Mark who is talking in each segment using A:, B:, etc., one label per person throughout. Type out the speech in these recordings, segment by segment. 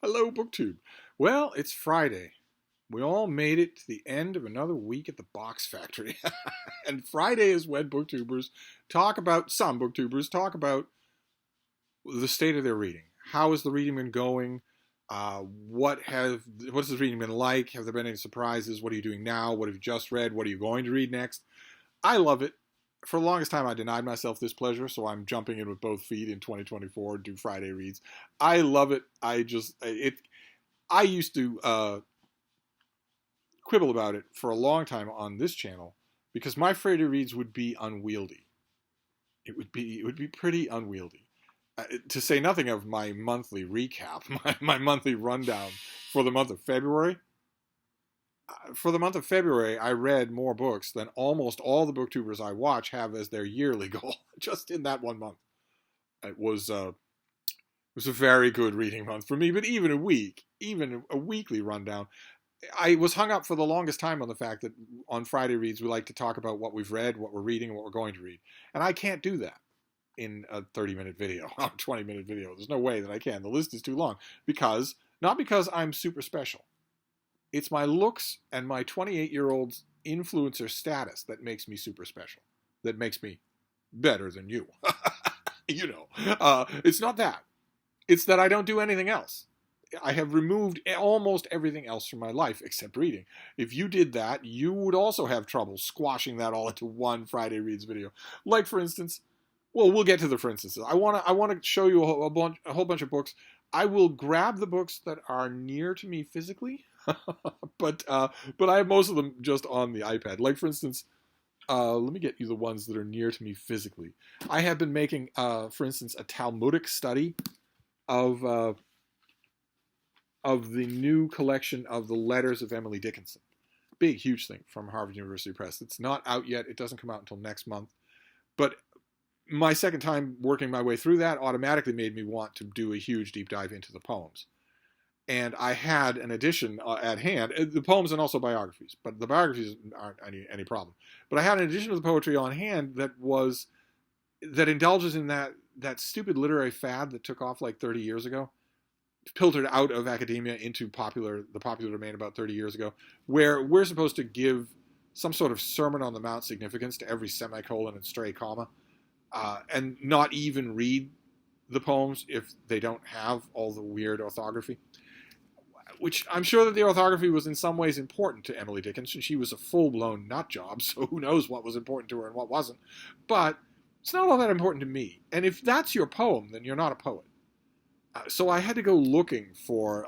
A: Hello, BookTube. Well, it's Friday. We all made it to the end of another week at the box factory. And Friday is when some booktubers talk about the state of their reading. How has the reading been going? What's the reading been like? Have there been any surprises? What are you doing now? What have you just read? What are you going to read next? I love it. For the longest time, I denied myself this pleasure, so I'm jumping in with both feet in 2024 to do Friday reads. I love it. I used to quibble about it for a long time on this channel because my Friday reads would be unwieldy. It would be pretty unwieldy. To say nothing of my monthly recap, my monthly rundown for the month of February. For the month of February, I read more books than almost all the booktubers I watch have as their yearly goal, just in that one month. It was a very good reading month for me, but even a weekly rundown, I was hung up for the longest time on the fact that on Friday Reads, we like to talk about what we've read, what we're reading, and what we're going to read. And I can't do that in a 30-minute video, a 20-minute video. There's no way that I can. The list is too long. Not because I'm super special. It's my looks and my 28-year-old influencer status that makes me super special. That makes me better than you. It's not that. It's that I don't do anything else. I have removed almost everything else from my life except reading. If you did that, you would also have trouble squashing that all into one Friday Reads video. Like, for instance, well, we'll get to the for instances. I want to show you a whole bunch of books. I will grab the books that are near to me physically, but I have most of them just on the iPad. Like, for instance, let me get you the ones that are near to me physically. I have been making, for instance, a Talmudic study of the new collection of the letters of Emily Dickinson. Big, huge thing from Harvard University Press. It's not out yet. It doesn't come out until next month. But my second time working my way through that automatically made me want to do a huge deep dive into the poems. And I had an edition at hand, the poems and also biographies, but the biographies aren't any problem. But I had an edition of the poetry on hand that indulges in that stupid literary fad that took off like 30 years ago, filtered out of academia into the popular domain about 30 years ago, where we're supposed to give some sort of Sermon on the Mount significance to every semicolon and stray comma, and not even read the poems if they don't have all the weird orthography. Which I'm sure that the orthography was in some ways important to Emily Dickinson. She was a full-blown nut job, so who knows what was important to her and what wasn't. But it's not all that important to me. And if that's your poem, then you're not a poet. So I had to go looking for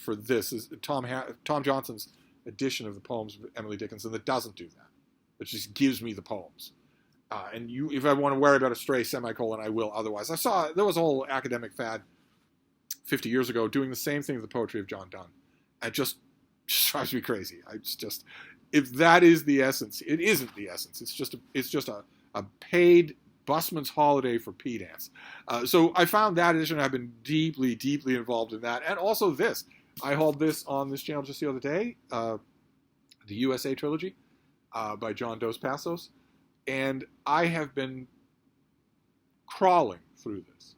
A: this. Is Tom Johnson's edition of the poems of Emily Dickinson that doesn't do that. It just gives me the poems. If I want to worry about a stray semicolon, I will otherwise. There was a whole academic fad 50 years ago doing the same thing with the poetry of John Donne. It just drives me crazy. If that is the essence, it isn't the essence. It's just a paid busman's holiday for pedants. So I found that edition. I've been deeply, deeply involved in that. And also this. I hauled this on this channel just the other day, the USA Trilogy by John Dos Passos. And I have been crawling through this.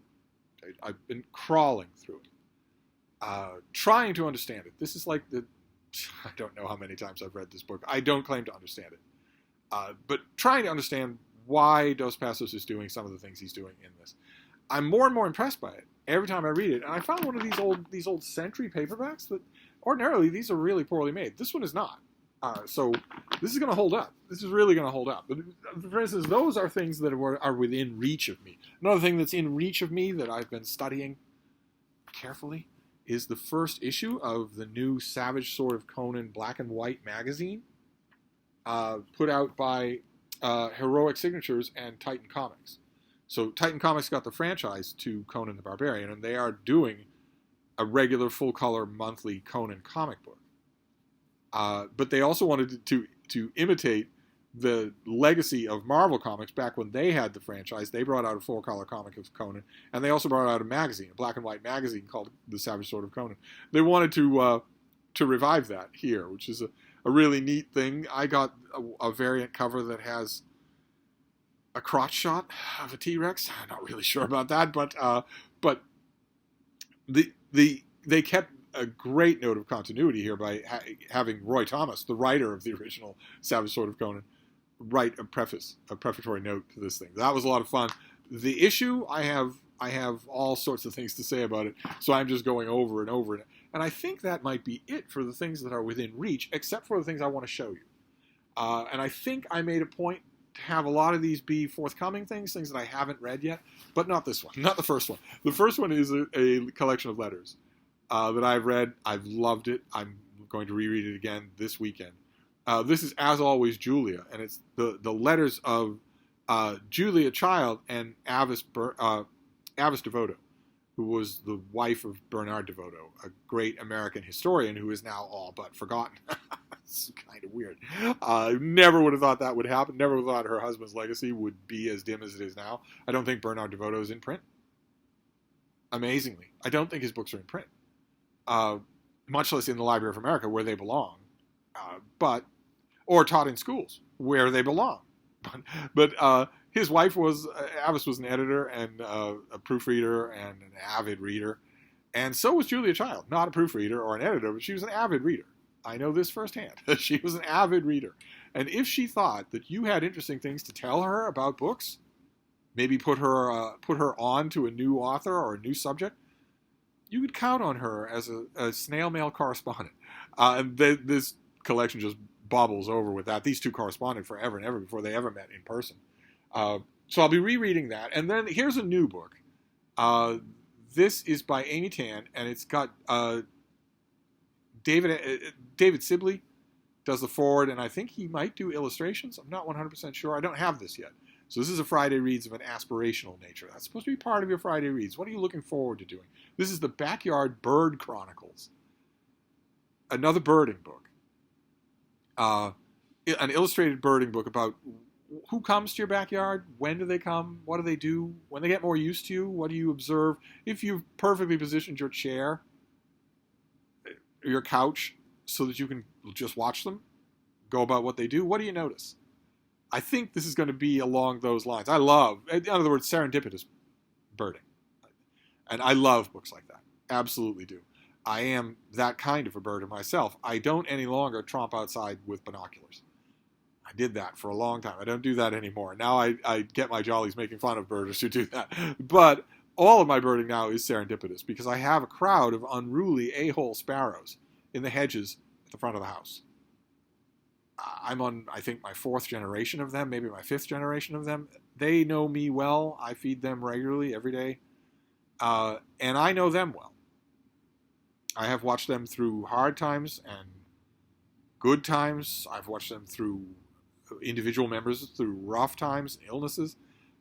A: I've been crawling through it, trying to understand it. This is like I don't know how many times I've read this book. I don't claim to understand it. But trying to understand why Dos Passos is doing some of the things he's doing in this. I'm more and more impressed by it every time I read it. And I found one of these old Century paperbacks that ordinarily these are really poorly made. This one is not. So this is going to hold up. This is really going to hold up. But for instance, those are things that are within reach of me. Another thing that's in reach of me that I've been studying carefully is the first issue of the new Savage Sword of Conan black and white magazine, put out by Heroic Signatures and Titan Comics. So Titan Comics got the franchise to Conan the Barbarian, and they are doing a regular full-color monthly Conan comic book. But they also wanted to imitate the legacy of Marvel Comics back when they had the franchise. They brought out a full-color comic of Conan, and they also brought out a magazine, a black and white magazine called The Savage Sword of Conan. They wanted to revive that here, which is a really neat thing. I got a variant cover that has a crotch shot of a T-Rex. I'm not really sure about that, but they kept a great note of continuity here by having Roy Thomas, the writer of the original Savage Sword of Conan, write a prefatory note to this thing. That was a lot of fun. The issue, I have all sorts of things to say about it, so I'm just going over and over it. And I think that might be it for the things that are within reach, except for the things I want to show you. And I think I made a point to have a lot of these be forthcoming things that I haven't read yet, but not this one, not the first one. The first one is a collection of letters that I've read. I've loved it. I'm going to reread it again this weekend. This is, as always, Julia, and it's the letters of Julia Child and Avis Devoto, who was the wife of Bernard Devoto, a great American historian who is now all but forgotten. It's kind of weird. I never would have thought that would happen. Never would have thought her husband's legacy would be as dim as it is now. I don't think Bernard Devoto is in print. Amazingly. I don't think his books are in print. Much less in the Library of America, where they belong. Or taught in schools, where they belong. But his wife was, Avis was an editor and a proofreader and an avid reader. And so was Julia Child. Not a proofreader or an editor, but she was an avid reader. I know this firsthand. She was an avid reader. And if she thought that you had interesting things to tell her about books, maybe put her on to a new author or a new subject, you could count on her as a snail mail correspondent. And this collection just bubbles over with that. These two corresponded forever and ever before they ever met in person. So I'll be rereading that. And then here's a new book. This is by Amy Tan, and it's got David Sibley does the forward, and I think he might do illustrations. I'm not 100% sure. I don't have this yet. So this is a Friday Reads of an aspirational nature. That's supposed to be part of your Friday Reads. What are you looking forward to doing? This is the Backyard Bird Chronicles. Another birding book. An illustrated birding book about who comes to your backyard, when do they come, what do they do, when they get more used to you, what do you observe, if you've perfectly positioned your chair, your couch, so that you can just watch them, go about what they do, what do you notice? I think this is going to be along those lines. I love, in other words, serendipitous birding. And I love books like that. Absolutely do. I am that kind of a birder myself. I don't any longer tromp outside with binoculars. I did that for a long time. I don't do that anymore. Now I get my jollies making fun of birders who do that. But all of my birding now is serendipitous because I have a crowd of unruly a-hole sparrows in the hedges at the front of the house. I'm on, I think, my 4th generation of them, maybe my 5th generation of them. They know me well. I feed them regularly every day. And I know them well. I have watched them through hard times and good times. I've watched them through individual members through rough times, illnesses.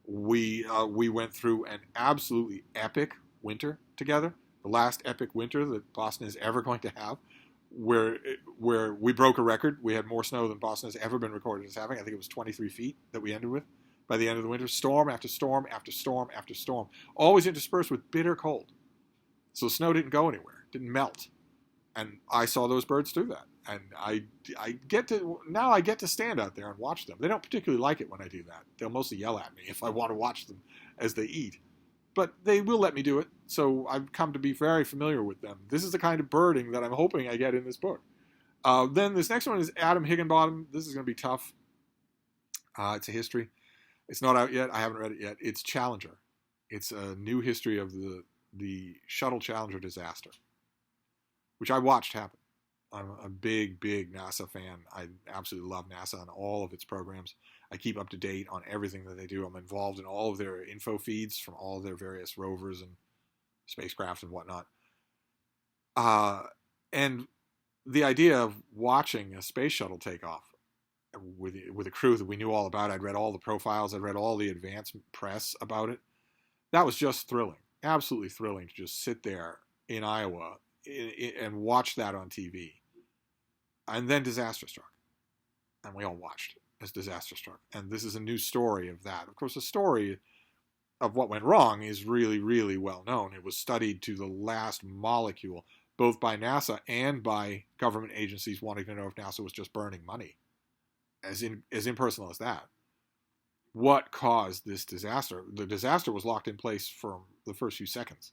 A: We went through an absolutely epic winter together, the last epic winter that Boston is ever going to have, where we broke a record. We had more snow than Boston has ever been recorded as having. I think it was 23 feet that we ended with by the end of the winter. Storm after storm after storm after storm, always interspersed with bitter cold. So snow didn't go anywhere, didn't melt. And I saw those birds through that. And I get to stand out there and watch them. They don't particularly like it when I do that. They'll mostly yell at me if I want to watch them as they eat. But they will let me do it, so I've come to be very familiar with them. This is the kind of birding that I'm hoping I get in this book. Then this next one is Adam Higginbottom. This is going to be tough. It's a history. It's not out yet. I haven't read it yet. It's Challenger. It's a new history of the Shuttle Challenger disaster, which I watched happen. I'm a big, big NASA fan. I absolutely love NASA and all of its programs. I keep up to date on everything that they do. I'm involved in all of their info feeds from all of their various rovers and spacecraft and whatnot. And the idea of watching a space shuttle take off with a crew that we knew all about, I'd read all the profiles, I'd read all the advanced press about it. That was just thrilling, absolutely thrilling to just sit there in Iowa and watch that on TV. And then disaster struck. And we all watched as disaster struck. And this is a new story of that. Of course, the story of what went wrong is really, really well known. It was studied to the last molecule, both by NASA and by government agencies wanting to know if NASA was just burning money. As impersonal as that. What caused this disaster? The disaster was locked in place from the first few seconds.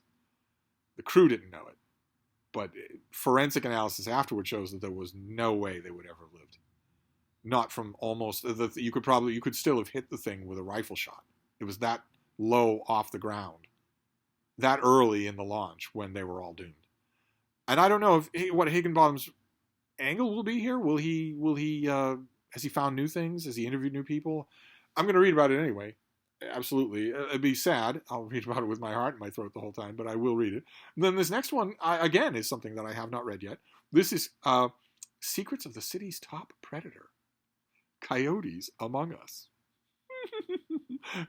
A: The crew didn't know it. But forensic analysis afterward shows that there was no way they would ever have lived. Not from almost, you could still have hit the thing with a rifle shot. It was that low off the ground, that early in the launch when they were all doomed. And I don't know what Higginbotham's angle will be here. Will he has he found new things? Has he interviewed new people? I'm going to read about it anyway. Absolutely. It'd be sad. I'll read about it with my heart in my throat the whole time, but I will read it. And then this next one, again, is something that I have not read yet. This is Secrets of the City's Top Predator. Coyotes Among Us.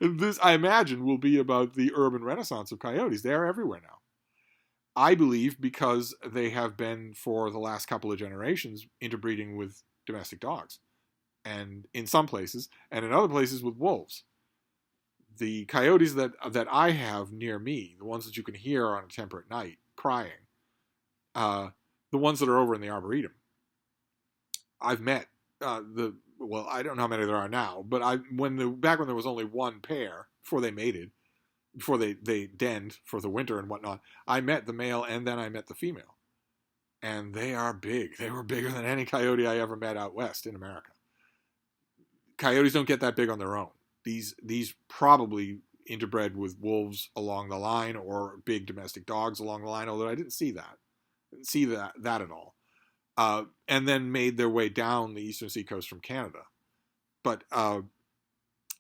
A: This, I imagine, will be about the urban renaissance of coyotes. They are everywhere now. I believe because they have been, for the last couple of generations, interbreeding with domestic dogs. And in some places, and in other places with wolves. The coyotes that I have near me, the ones that you can hear on a temperate night crying, the ones that are over in the Arboretum, I've met well, I don't know how many there are now, but back when there was only one pair, before they mated, before they denned for the winter and whatnot, I met the male and then I met the female. And they are big. They were bigger than any coyote I ever met out west in America. Coyotes don't get that big on their own. These probably interbred with wolves along the line or big domestic dogs along the line, although I didn't see that. Didn't see that at all. And then made their way down the eastern seacoast from Canada. But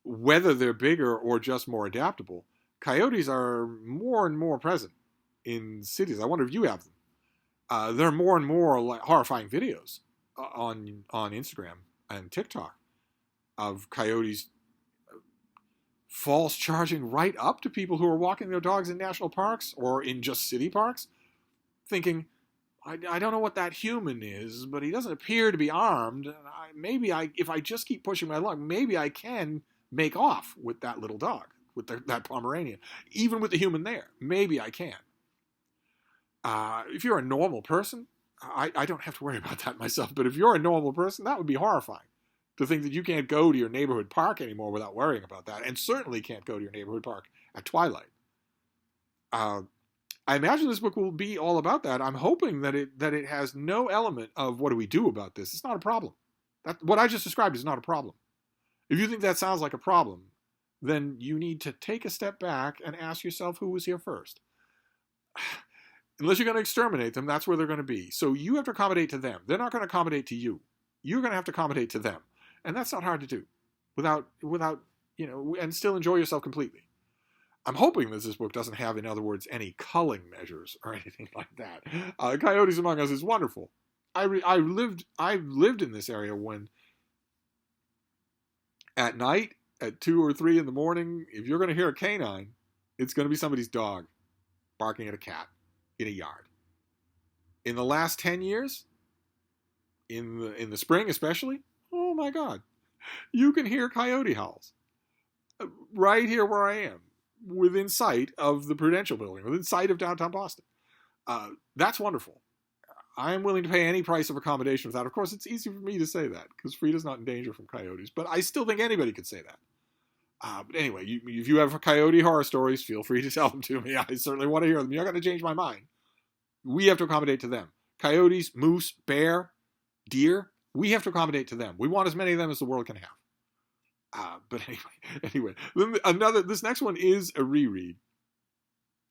A: whether they're bigger or just more adaptable, coyotes are more and more present in cities. I wonder if you have them. There are more and more like horrifying videos on Instagram and TikTok of coyotes false charging right up to people who are walking their dogs in national parks or in just city parks, thinking, I don't know what that human is, but he doesn't appear to be armed. If I just keep pushing my luck, maybe I can make off with that little dog, with that Pomeranian, even with the human there. Maybe I can. If you're a normal person, I don't have to worry about that myself, but if you're a normal person, that would be horrifying. To think that you can't go to your neighborhood park anymore without worrying about that, and certainly can't go to your neighborhood park at twilight. I imagine this book will be all about that. I'm hoping that it has no element of what do we do about this. It's not a problem. What I just described is not a problem. If you think that sounds like a problem, then you need to take a step back and ask yourself who was here first. Unless you're going to exterminate them, that's where they're going to be. So you have to accommodate to them. They're not going to accommodate to you. You're going to have to accommodate to them. And that's not hard to do without, and still enjoy yourself completely. I'm hoping that this book doesn't have, in other words, any culling measures or anything like that. Coyotes Among Us is wonderful. I lived in this area when at night at 2 or 3 in the morning, if you're going to hear a canine, it's going to be somebody's dog barking at a cat in a yard. In the last 10 years, in the spring especially, oh my God, you can hear coyote howls right here where I am, within sight of the Prudential Building, within sight of downtown Boston. That's wonderful. I am willing to pay any price of accommodation for that. Of course, it's easy for me to say that because Frida's not in danger from coyotes, but I still think anybody could say that. But anyway, if you have coyote horror stories, feel free to tell them to me. I certainly want to hear them. You're not going to change my mind. We have to accommodate to them. Coyotes, moose, bear, deer, we have to accommodate to them. We want as many of them as the world can have. But anyway, this next one is a reread.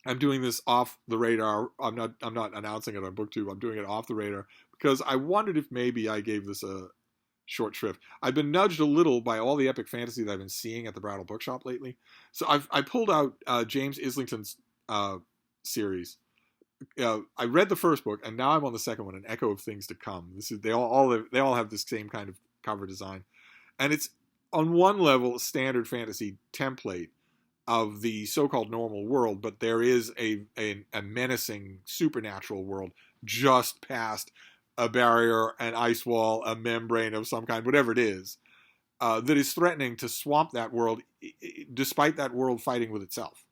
A: I'm doing this off the radar. I'm not announcing it on BookTube. I'm doing it off the radar because I wondered if maybe I gave this a short shrift. I've been nudged a little by all the epic fantasy that I've been seeing at the Brattle Bookshop lately. So I pulled out James Islington's series. I read the first book, and now I'm on the second one, An Echo of Things to Come. They all have this same kind of cover design, and it's on one level a standard fantasy template of the so-called normal world, but there is a menacing supernatural world just past a barrier, an ice wall, a membrane of some kind, whatever it is, that is threatening to swamp that world, despite that world fighting with itself.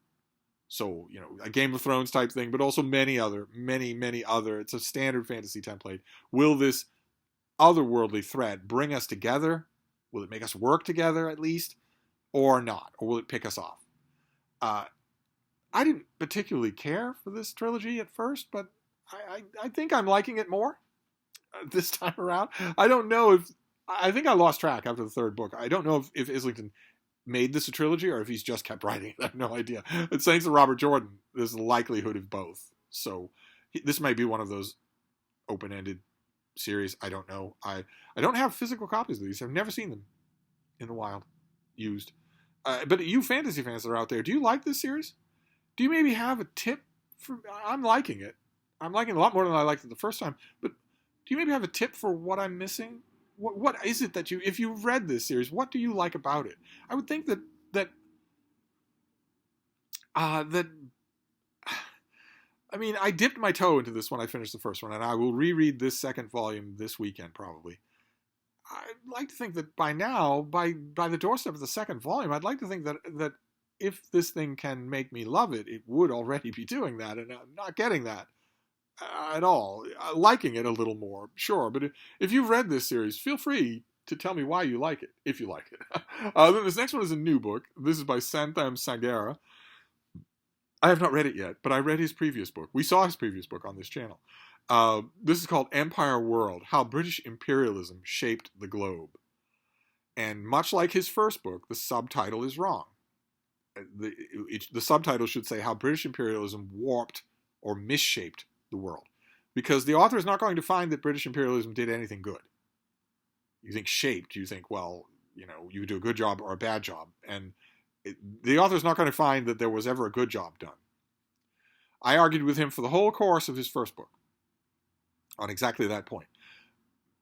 A: So, a Game of Thrones type thing, but also many other. It's a standard fantasy template. Will this otherworldly threat bring us together? Will it make us work together at least? Or not? Or will it pick us off? I didn't particularly care for this trilogy at first, but I think I'm liking it more this time around. I don't know if I think I lost track after the third book. I don't know if Islington made this a trilogy or if he's just kept writing it. I have no idea. It's thanks to Robert Jordan. There's a likelihood of both. So this might be one of those open-ended series. I don't know. I don't have physical copies of these. I've never seen them in the wild used. But you fantasy fans that are out there, do you like this series? Do you maybe have a tip? I'm liking it. I'm liking it a lot more than I liked it the first time. But do you maybe have a tip for what I'm missing? What is it that if you've read this series, what do you like about it? I would think that I mean, I dipped my toe into this when I finished the first one, and I will reread this second volume this weekend probably. I'd like to think that by now, by the doorstep of the second volume, I'd like to think that if this thing can make me love it, it would already be doing that, and I'm not getting that at all. Liking it a little more, sure, but if you've read this series, feel free to tell me why you like it, if you like it. Then this next one is a new book. This is by Santham Sagara. I have not read it yet, but I read his previous book. We saw his previous book on this channel. This is called Empire World, How British Imperialism Shaped the Globe. And much like his first book, the subtitle is wrong. The subtitle should say How British Imperialism Warped or Misshaped the World. Because the author is not going to find that British imperialism did anything good. You think shaped, you think, well, you do a good job or a bad job. And the author is not going to find that there was ever a good job done. I argued with him for the whole course of his first book on exactly that point.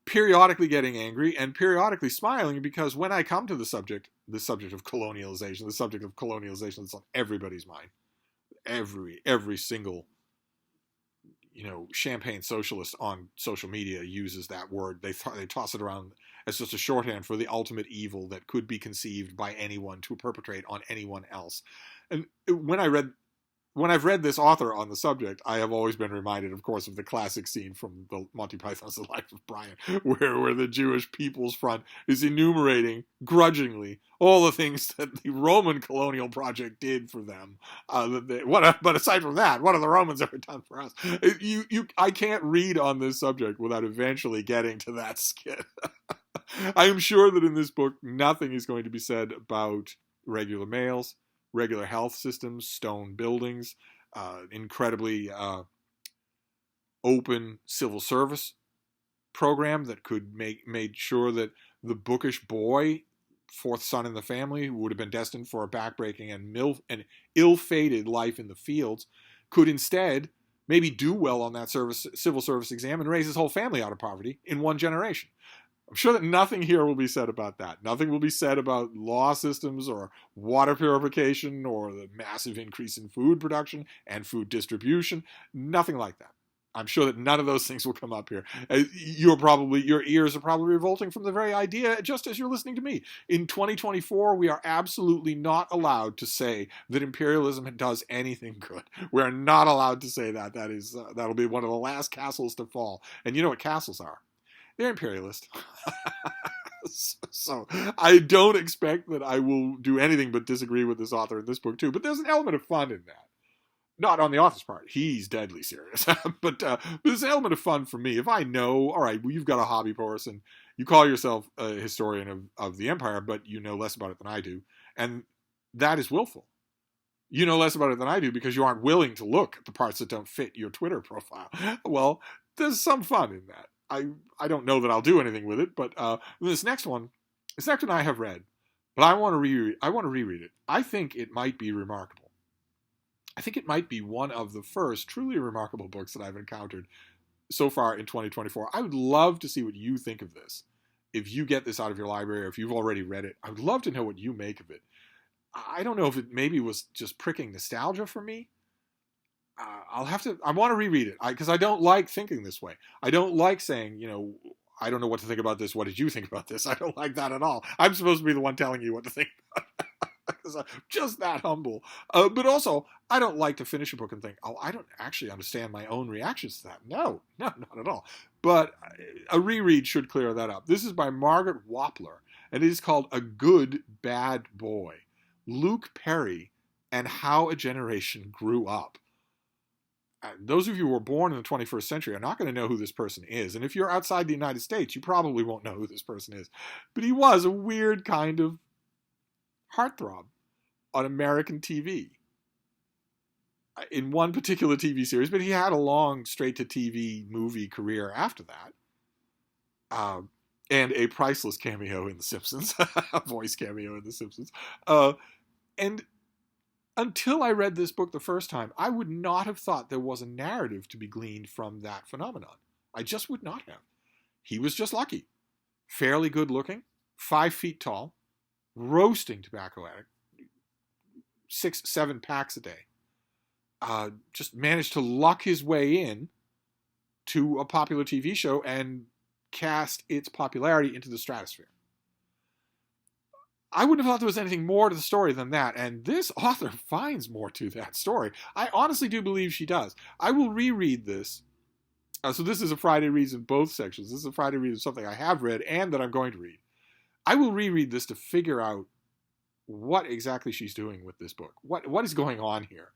A: Periodically getting angry and periodically smiling because when I come to the subject of colonialization, that's on everybody's mind. Every single, champagne socialist on social media uses that word. They toss it around as just a shorthand for the ultimate evil that could be conceived by anyone to perpetrate on anyone else. And when I've read this author on the subject, I have always been reminded, of course, of the classic scene from the Monty Python's The Life of Brian, where the Jewish People's Front is enumerating grudgingly all the things that the Roman colonial project did for them. But aside from that, what have the Romans ever done for us? I can't read on this subject without eventually getting to that skit. I am sure that in this book, nothing is going to be said about regular males, regular health systems, stone buildings, incredibly open civil service program that could made sure that the bookish boy, fourth son in the family, who would have been destined for a backbreaking and ill-fated life in the fields, could instead maybe do well on that civil service exam and raise his whole family out of poverty in one generation. I'm sure that nothing here will be said about that. Nothing will be said about law systems or water purification or the massive increase in food production and food distribution. Nothing like that. I'm sure that none of those things will come up here. Your ears are probably revolting from the very idea, just as you're listening to me. In 2024, we are absolutely not allowed to say that imperialism does anything good. We are not allowed to say that. That'll be one of the last castles to fall. And you know what castles are? They're imperialist. So I don't expect that I will do anything but disagree with this author in this book too. But there's an element of fun in that. Not on the author's part. He's deadly serious. but there's an element of fun for me. If I know, all right, well, you've got a hobby person. You call yourself a historian of the empire, but you know less about it than I do. And that is willful. You know less about it than I do because you aren't willing to look at the parts that don't fit your Twitter profile. Well, there's some fun in that. I don't know that I'll do anything with it, but this next one I have read, but I want to reread it. I think it might be remarkable. I think it might be one of the first truly remarkable books that I've encountered so far in 2024. I would love to see what you think of this. If you get this out of your library or if you've already read it, I would love to know what you make of it. I don't know if it maybe was just pricking nostalgia for me. I want to reread it because I don't like thinking this way. I don't like saying, I don't know what to think about this. What did you think about this? I don't like that at all. I'm supposed to be the one telling you what to think about it because I'm just that humble. But also, I don't like to finish a book and think, I don't actually understand my own reactions to that. No, not at all. But a reread should clear that up. This is by Margaret Wappler, and it is called A Good Bad Boy, Luke Perry and How a Generation Grew Up. those of you who were born in the 21st century are not going to know who this person is. And if you're outside the United States, you probably won't know who this person is. But he was a weird kind of heartthrob on American TV in one particular TV series, but he had a long straight-to-TV movie career after that. And a priceless cameo in The Simpsons, a voice cameo in The Simpsons. And until I read this book the first time, I would not have thought there was a narrative to be gleaned from that phenomenon. I just would not have. He was just lucky. Fairly good looking, 5 feet tall, roasting tobacco addict, 6-7 packs a day. Just managed to luck his way in to a popular TV show and cast its popularity into the stratosphere. I wouldn't have thought there was anything more to the story than that, and this author finds more to that story. I honestly do believe she does. I will reread this. So this is a Friday Reads in both sections. This is a Friday Read of something I have read and that I'm going to read. I will reread this to figure out what exactly she's doing with this book. What is going on here?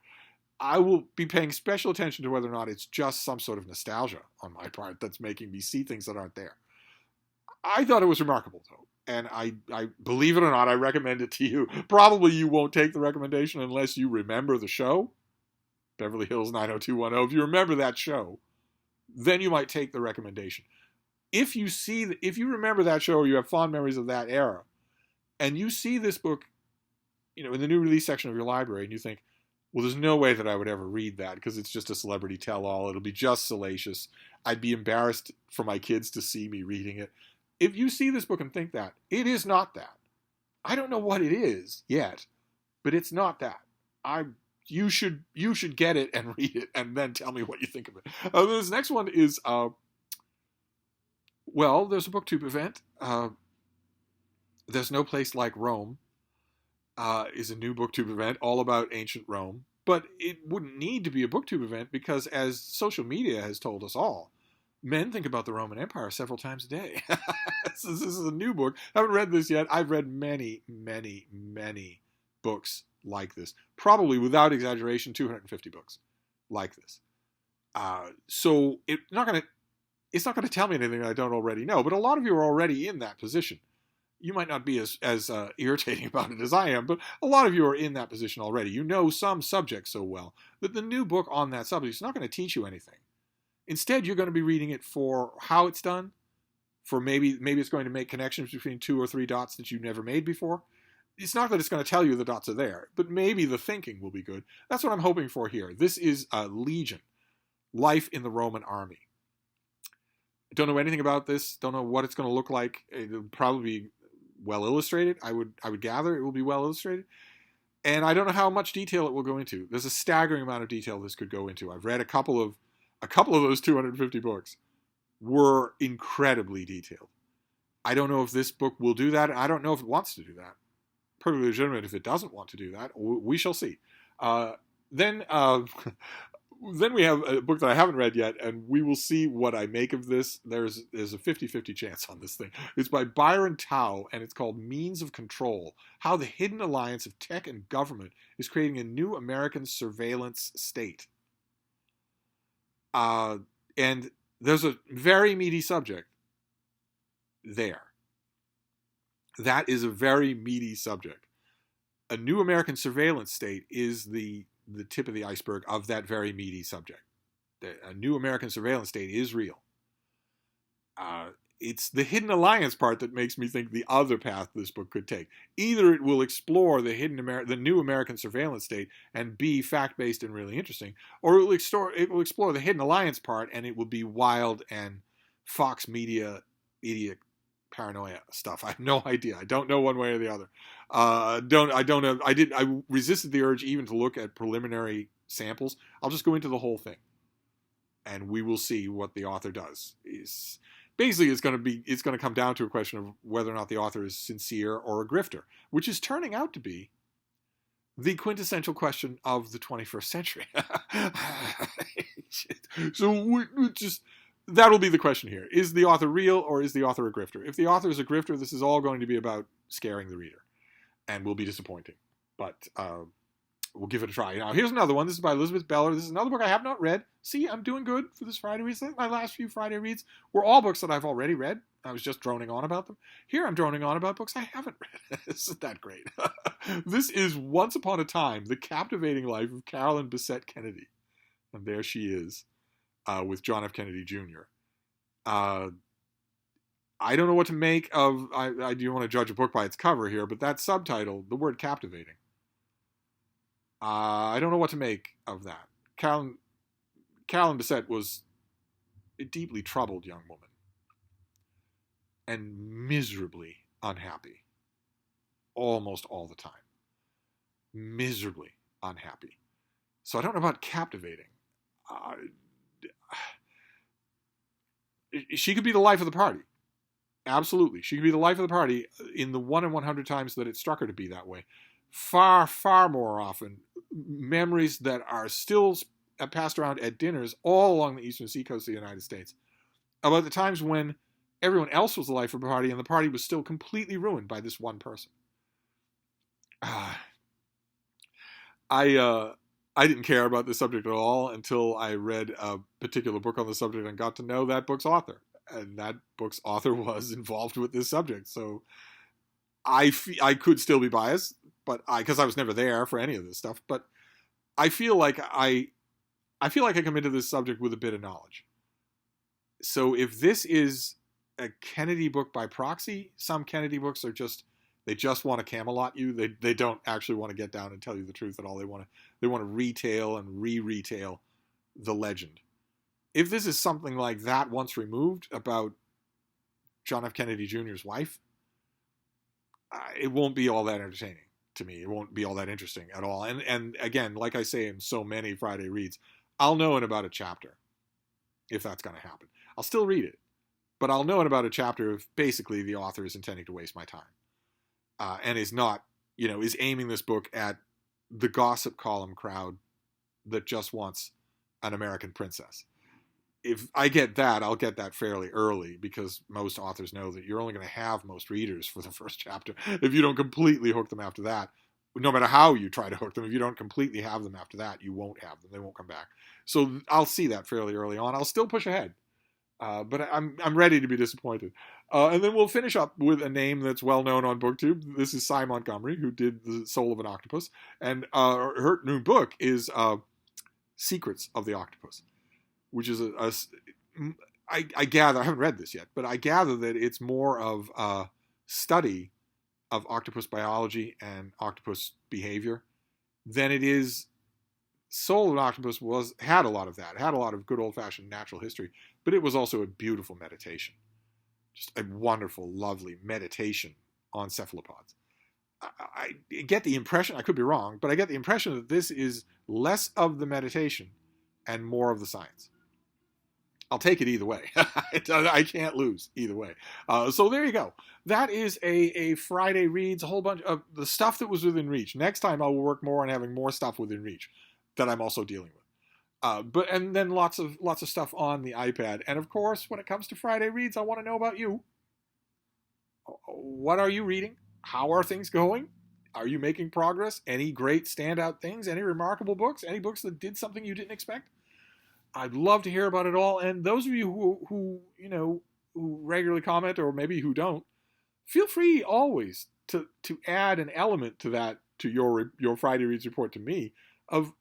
A: I will be paying special attention to whether or not it's just some sort of nostalgia on my part that's making me see things that aren't there. I thought it was remarkable, though. And I believe it or not, I recommend it to you. Probably you won't take the recommendation unless you remember the show, Beverly Hills 90210. If you remember that show, then you might take the recommendation. If you remember that show or you have fond memories of that era, and you see this book, in the new release section of your library, and you think, well, there's no way that I would ever read that because it's just a celebrity tell-all. It'll be just salacious. I'd be embarrassed for my kids to see me reading it. If you see this book and think that, it is not that. I don't know what it is yet, but it's not that. You should get it and read it and then tell me what you think of it. This next one is, there's a BookTube event. There's No Place Like Rome is a new BookTube event all about ancient Rome. But it wouldn't need to be a BookTube event because, as social media has told us all, men think about the Roman Empire several times a day. This is a new book. I haven't read this yet. I've read many, many, many books like this. Probably, without exaggeration, 250 books like this. So it's not going to tell me anything I don't already know. But a lot of you are already in that position. You might not be as irritating about it as I am, but a lot of you are in that position already. You know some subject so well that the new book on that subject is not going to teach you anything. Instead, you're going to be reading it for how it's done, for maybe it's going to make connections between 2 or 3 dots that you never made before. It's not that it's going to tell you the dots are there, but maybe the thinking will be good. That's what I'm hoping for here. This is Legion, Life in the Roman Army. I don't know anything about this. Don't know what it's going to look like. It'll probably be well illustrated. I would gather it will be well illustrated. And I don't know how much detail it will go into. There's a staggering amount of detail this could go into. I've read a couple of those 250 books were incredibly detailed. I don't know if this book will do that. I don't know if it wants to do that. Perfectly legitimate if it doesn't want to do that. We shall see. Then we have a book that I haven't read yet, and we will see what I make of this. There's a 50-50 chance on this thing. It's by Byron Tao, and it's called Means of Control: How the Hidden Alliance of Tech and Government is Creating a New American Surveillance State. And there's a very meaty subject there. That is a very meaty subject. A new American surveillance state is the tip of the iceberg of that very meaty subject. A new American surveillance state is real. It's the hidden alliance part that makes me think the other path this book could take. Either it will explore the new American surveillance state and be fact-based and really interesting, or it will explore the hidden alliance part and it will be wild and Fox Media idiot paranoia stuff. I have no idea. I don't know one way or the other. I resisted the urge even to look at preliminary samples. I'll just go into the whole thing, and we will see what the author does. Basically, it's going to come down to a question of whether or not the author is sincere or a grifter, which is turning out to be the quintessential question of the 21st century. So that'll be the question here. Is the author real or is the author a grifter? If the author is a grifter, this is all going to be about scaring the reader and will be disappointing. But we'll give it a try. Now, here's another one. This is by Elizabeth Beller. This is another book I have not read. See, I'm doing good for this Friday reads. My last few Friday reads were all books that I've already read. I was just droning on about them. Here I'm droning on about books I haven't read. Isn't that great? This is Once Upon a Time, The Captivating Life of Carolyn Bessette Kennedy. And there she is with John F. Kennedy Jr. I don't know what to make of, I do want to judge a book by its cover here, but that subtitle, the word captivating, I don't know what to make of that. Carolyn Bessette was a deeply troubled young woman and miserably unhappy almost all the time. Miserably unhappy. So I don't know about captivating. She could be the life of the party. Absolutely. She could be the life of the party in the 1 in 100 times that it struck her to be that way. Far, far more often, memories that are still passed around at dinners all along the eastern seacoast of the United States about the times when everyone else was the life of the party and the party was still completely ruined by this one person. I didn't care about this subject at all until I read a particular book on the subject and got to know that book's author. And that book's author was involved with this subject. So I could still be biased, but because I was never there for any of this stuff. But I feel like I come into this subject with a bit of knowledge. So if this is a Kennedy book by proxy, some Kennedy books are they just want to Camelot you. They don't actually want to get down and tell you the truth at all. They want to retail and re-retail the legend. If this is something like that once removed about John F. Kennedy Jr.'s wife, it won't be all that entertaining to me. It won't be all that interesting at all. And again, like I say in so many Friday reads, I'll know in about a chapter if that's going to happen. I'll still read it, but I'll know in about a chapter if basically the author is intending to waste my time and is not, is aiming this book at the gossip column crowd that just wants an American princess. If I get that, I'll get that fairly early because most authors know that you're only going to have most readers for the first chapter. If you don't completely hook them after that, no matter how you try to hook them, if you don't completely have them after that, you won't have them. They won't come back. So I'll see that fairly early on. I'll still push ahead, but I'm ready to be disappointed. And then we'll finish up with a name that's well known on BookTube. This is Cy Montgomery, who did The Soul of an Octopus, and her new book is Secrets of the Octopus, which is I gather, I haven't read this yet, but I gather that it's more of a study of octopus biology and octopus behavior than it is. Soul of an Octopus had a lot of that, had a lot of good old-fashioned natural history, but it was also a beautiful meditation. Just a wonderful, lovely meditation on cephalopods. I get the impression, I could be wrong, but I get the impression that this is less of the meditation and more of the science. I'll take it either way. I can't lose either way. So there you go. That is a Friday Reads, a whole bunch of the stuff that was within reach. Next time I will work more on having more stuff within reach that I'm also dealing with. And then lots of stuff on the iPad. And of course, when it comes to Friday Reads, I want to know about you. What are you reading? How are things going? Are you making progress? Any great standout things? Any remarkable books? Any books that did something you didn't expect? I'd love to hear about it all. And those of you who regularly comment, or maybe who don't, feel free always to add an element to that, to your Friday Reads report to me, of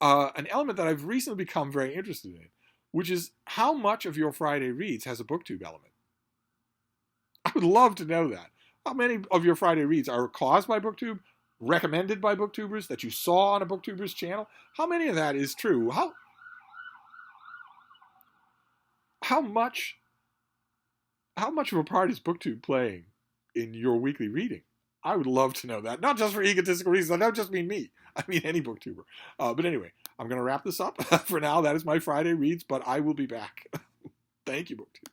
A: an element that I've recently become very interested in, which is how much of your Friday Reads has a BookTube element. I would love to know that. How many of your Friday Reads are caused by BookTube, recommended by BookTubers, that you saw on a BookTuber's channel? How many of that is true? How much of a part is BookTube playing in your weekly reading? I would love to know that. Not just for egotistical reasons. I don't just mean me. I mean any BookTuber. But anyway, I'm going to wrap this up. For now, that is my Friday Reads, but I will be back. Thank you, BookTube.